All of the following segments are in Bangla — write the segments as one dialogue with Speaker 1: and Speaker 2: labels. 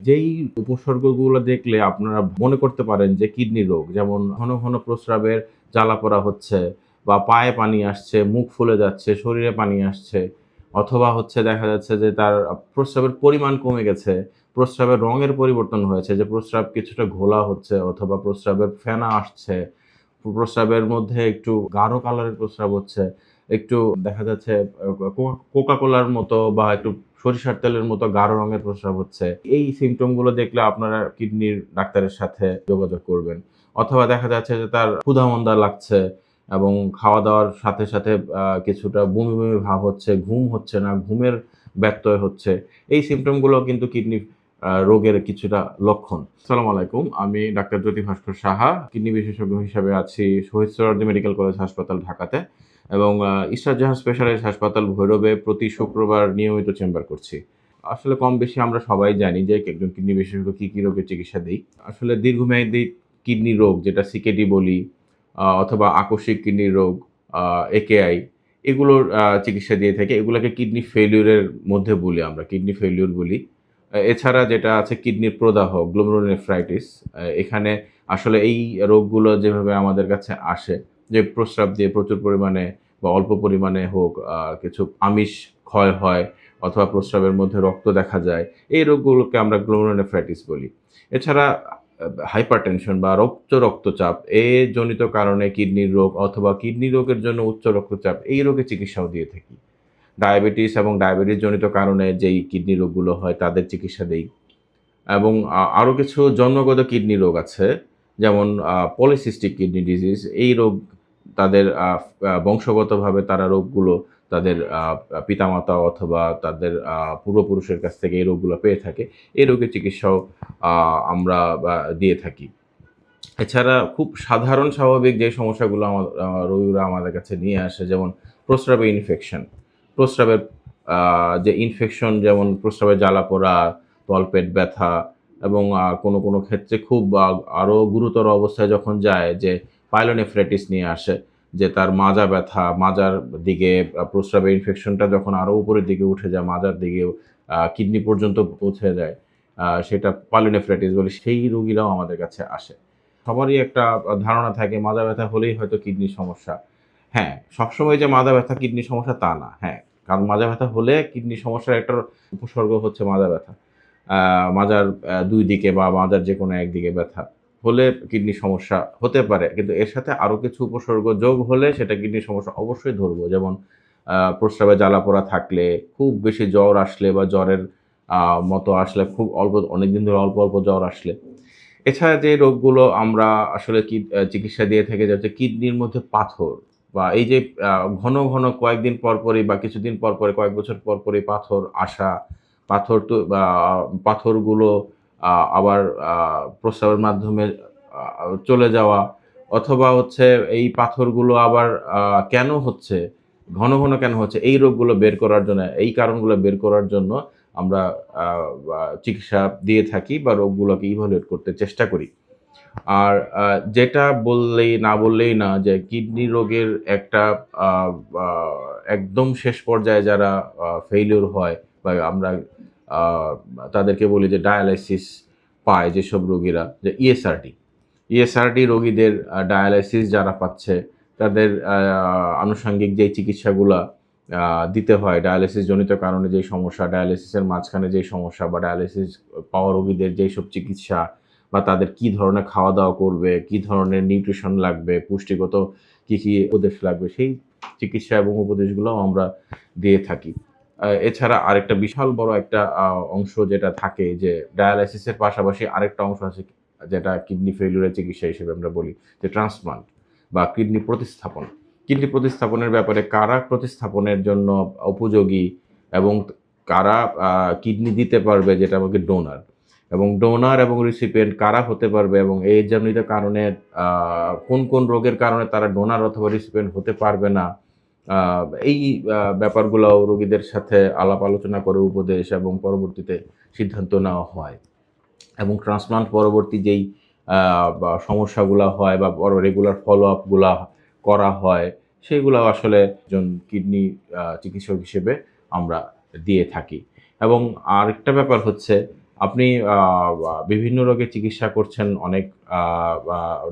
Speaker 1: যেই উপসর্গগুলো দেখলে আপনারা মনে করতে পারেন যে কিডনি রোগ, যেমন ঘন, ঘন প্রস্রাবের জ্বালা-পোড়া হচ্ছে বা পায়ে পানি আসছে, মুখ ফুলে যাচ্ছে, শরীরে পানি আসছে, অথবা হচ্ছে দেখা যাচ্ছে যে তার প্রস্রাবের পরিমাণ কমে গেছে, প্রস্রাবের রঙের পরিবর্তন হয়েছে, যে প্রস্রাব কিছুটা ঘোলা হচ্ছে অথবা প্রস্রাবের ফেনা আসছে, প্রস্রাবের মধ্যে একটু গাঢ় কালারের প্রস্রাব হচ্ছে, একটু দেখা যাচ্ছে কোকা কোলার মতো বা একটু সরিষার তেলের মতো গাঢ় রঙের প্রস্রাব হচ্ছে। এই সিম্পটম গুলো দেখলে আপনারা কিডনির ডাক্তারের সাথে যোগাযোগ করবেন। অথবা দেখা যাচ্ছে যে তার ক্ষুধা-মন্দা লাগছে এবং খাওয়া-দাওয়ার সাথে, সাথে কিছুটা বমি, বমি ভাব হচ্ছে, ঘুম হচ্ছে না, ঘুমের ব্যত্যয় হচ্ছে। এই সিম্পটম গুলো কিন্তু কিডনি রোগের কিছুটা লক্ষণ। আসসালামু আলাইকুম। আমি ডাক্তার জ্যোতি ভাস্কর সাহা। কিডনি বিশেষজ্ঞ হিসেবে আছি শহীদ সোহরাওয়ার্দী মেডিকেল কলেজ হাসপাতাল, ঢাকাতে। এবং ইশরাত জাহান স্পেশালাইজড হাসপাতাল, ভৈরবে প্রতি শুক্রবার নিয়মিত চেম্বার করছি। আসলে কম বেশি আমরা সবাই জানি যে একজন কিডনি বিশেষজ্ঞ কি, কি রোগের চিকিৎসা দেই। আসলে দীর্ঘমেয়াদী কিডনি রোগ, যেটা সিকেডি বলি, অথবা আকস্মিক কিডনি রোগ, আ একেআই, এগুলোর চিকিৎসা দিয়ে থাকি। এগুলাকে কিডনি ফেইলিউর এর মধ্যে বলি আমরা, কিডনি ফেইলিউর বলি। এছাড়া যেটা আছে কিডনির প্রদাহ, গ্লোমেরুলোনেফ্রাইটিস। এখানে আসলে এই রোগগুলো যেভাবে আমাদের কাছে আসে, যে প্রস্রাব দিয়ে প্রচুর পরিমাণে বা অল্প পরিমাণে হোক কিছু আমিষ ক্ষয় হয় অথবা প্রস্রাবের মধ্যে রক্ত দেখা যায়। এই রোগগুলোকে আমরা গ্লোমেরুলোনেফ্রাইটিস বলি। এছাড়া হাইপারটেনশন বা উচ্চ রক্তচাপ জনিত কারণে কিডনির রোগ অথবা কিডনি রোগের জন্য উচ্চ রক্তচাপ, এই রোগের চিকিৎসাও দিয়ে থাকি। ডায়াবেটিস এবং ডায়াবেটিস জনিত কারণে যেই কিডনি রোগগুলো হয় তাদের চিকিৎসা দেই। এবং আরো কিছু জন্মগত কিডনি রোগ আছে। যেমন পলিসিস্টিক কিডনি ডিজিজ। এই রোগ তাদের বংশগতভাবে তারা রোগগুলো তাদের পিতামাতা অথবা তাদের পূর্বপুরুষের কাছ থেকে এই রোগগুলো পেয়ে থাকে। এই রোগের চিকিৎসাও আ আমরা দিয়ে থাকি। এছাড়া খুব সাধারণ স্বাভাবিক যে সমস্যাগুলো রোগীরা আমাদের কাছে নিয়ে আসে, যেমন প্রস্রাবে ইনফেকশন। প্রস্রাবের যে ইনফেকশন, যেমন প্রস্রাবে জ্বালা-পোড়া, তলপেট ব্যথা, এবং কোনো, কোনো ক্ষেত্রে খুব আরো গুরুতর অবস্থায় যখন যায়, যে পাইলোনেফ্রাইটিস নিয়ে আসে, যে তার মাজা ব্যথা, মাজার দিকে প্রস্রাবের ইনফেকশনটা যখন আরো উপরের দিকে উঠে যায়, মাজার দিকে কিডনি পর্যন্ত পৌঁছে যায়, সেটা পাইলোনেফ্রাইটিস বলে, সেই রোগীরাও আমাদের কাছে আসে। সবারই একটা ধারণা থাকে মাজা ব্যথা হলেই হয়তো কিডনির সমস্যা। হ্যাঁ, সবসময় যে মাজা ব্যথা কিডনির সমস্যা তা না। হ্যাঁ, কারণ মাজা ব্যথা হলে কিডনির সমস্যার একটা উপসর্গ হচ্ছে মাজা ব্যথা। আ মাজার ২ দিকে বা মাজার যেকোনো একদিকে ব্যথা হলে কিডনির সমস্যা হতে পারে। কিন্তু এর সাথে আরো কিছু উপসর্গ যোগ হলে সেটা কিডনির সমস্যা অবশ্যই ধরবো। যেমন প্রস্রাবে জ্বালা-পোড়া থাকলে, খুব বেশি জ্বর আসলে বা জ্বরের আ মতো আসলে, খুব অল্প, অনেকদিন ধরে অল্প, অল্প জ্বর আসলে। এছাড়া যে রোগগুলো আমরা আসলে চিকিৎসা দিয়ে থাকি, যে হচ্ছে কিডনির মধ্যে পাথর, বা এই যে আ ঘন, ঘন কয়েকদিন পরপরই বা কিছুদিন পরপরই, কয়েক বছর পরপরই পাথর আসা, পাথর তো পাথরগুলো আবার আ প্রস্রাবের মাধ্যমে আ চলে যাওয়া, অথবা হচ্ছে এই পাথরগুলো আবার আ কেন হচ্ছে, ঘন, ঘন কেন হচ্ছে, এই রোগগুলো বের করার জন্য, এই কারণগুলো বের করার জন্য আমরা আ চিকিৎসা দিয়ে থাকি বা রোগগুলোকে ইভালুয়েট করতে চেষ্টা করি। আর যেটা বললেই না, যে কিডনি রোগের একটা আ আ একদম শেষ পর্যায়ে যারা ফেইলিউর হয় বা আমরা আ তাদেরকে বলি যে ডায়ালাইসিস পায় যেসব রোগীরা, যে ইএসআরটি। ইএসআরটি রোগীদের ডায়ালাইসিস যারা পাচ্ছে, তাদের আনুষঙ্গিক যেই চিকিৎসাগুলা আ দিতে হয়, ডায়ালাইসিস জনিত কারণে যেই সমস্যা, ডায়ালাইসিসের মাঝখানে যেই সমস্যা বা ডায়ালাইসিস পাওয়া রোগীদের যেইসব চিকিৎসা, বা তাদের কি ধরনের খাওয়া-দাওয়া করবে, কি ধরনের নিউট্রিশন লাগবে, পুষ্টিগত কি, কি উপদেশ লাগবে, সেই চিকিৎসা এবং উপদেশগুলোও আমরা দিয়ে থাকি। এছাড়া আরেকটা বিশাল বড় একটা অংশ যেটা থাকে, যে ডায়ালাইসিসের পাশাপাশি আরেকটা অংশ আছে, যেটা কিডনি ফেইলিউর এর চিকিৎসা হিসেবে আমরা বলি যে ট্রান্সপ্লান্ট বা কিডনি প্রতিস্থাপন। কিডনি প্রতিস্থাপনের ব্যাপারে কারা প্রতিস্থাপনের জন্য উপযোগী, এবং কারা আ কিডনি দিতে পারবে, যেটা আমাকে ডোনার। এবং ডোনার এবং রিসিপিয়েন্ট কারা হতে পারবে, এবং এই জনিত কারণে আ কোন, কোন রোগের কারণে তারা ডোনার অথবা রিসিপিয়েন্ট হতে পারবে না। আ এই ব্যাপারগুলাও রোগীদের সাথে আলাপ আলোচনা করে উপদেশ এবং পরবর্তীতে সিদ্ধান্ত নেওয়া হয়। এবং ট্রান্সপ্লান্ট পরবর্তী যেই আ বা সমস্যাগুলা হয় বা রেগুলার ফলো-আপ গুলা করা হয়, সেগুলাও আসলে একজন কিডনি চিকিৎসক হিসেবে আমরা দিয়ে থাকি। এবং আরেকটা ব্যাপার হচ্ছে, আপনি বিভিন্ন রোগের চিকিৎসা করছেন অনেক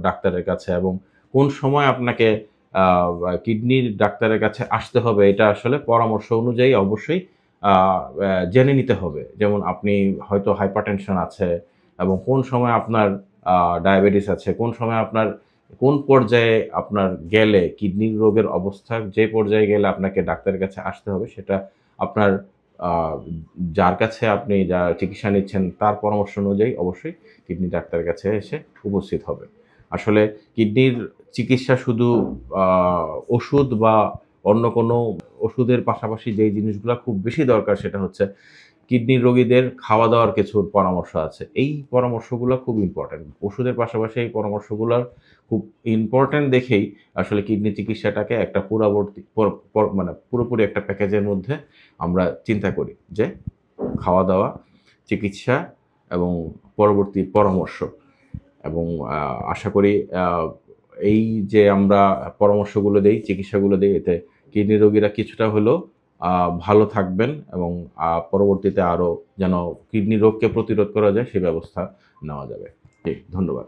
Speaker 1: ডাক্তারের কাছে, এবং কোন সময় আপনাকে কিডনির ডাক্তারের কাছে আসতে হবে এটা আসলে পরামর্শ অনুযায়ী অবশ্যই জেনে নিতে হবে। যেমন আপনি হয়তো হাইপারটেনশন আছে, এবং কোন সময় আপনার ডায়াবেটিস আছে, কোন সময় আপনার কোন পর্যায়ে আপনার গেলে কিডনির রোগের অবস্থা যে পর্যায়ে গেলে আপনাকে ডাক্তারের কাছে আসতে হবে, সেটা আপনার আ যার কাছে আপনি চিকিৎসা নিচ্ছেন তার পরামর্শ অনুযায়ী অবশ্যই কিডনি ডাক্তারের কাছে এসে উপস্থিত হবেন। আসলে কিডনির চিকিৎসা শুধু আ ওষুধ বা অন্য কোনো ওষুধের পাশাপাশি যেই জিনিসগুলা খুব বেশি দরকার সেটা হচ্ছে কিডনির রোগীদের খাওয়া-দাওয়ার কিছু পরামর্শ আছে। এই পরামর্শগুলো খুব ইম্পোর্টেন্ট। ওষুধের পাশাপাশি এই পরামর্শগুলার খুব ইম্পোর্টেন্ট দেখেই আসলে কিডনি চিকিৎসাটাকে একটা পুরাবর্তী পর পর মানে পুরোপুরি একটা প্যাকেজের মধ্যে আমরা চিন্তা করি যে খাওয়া-দাওয়া, চিকিৎসা এবং পরবর্তী পরামর্শ। এবং আশা করি আ এই যে আমরা পরামর্শগুলো দেই, চিকিৎসাগুলো দেই, এতে কিডনি রোগীরা কিছুটা হলেও আ ভালো থাকবেন, এবং পরবর্তীতে আরো যেন কিডনি রোগকে প্রতিরোধ করা যায় সে ব্যবস্থা নেওয়া যাবে। জি, ধন্যবাদ।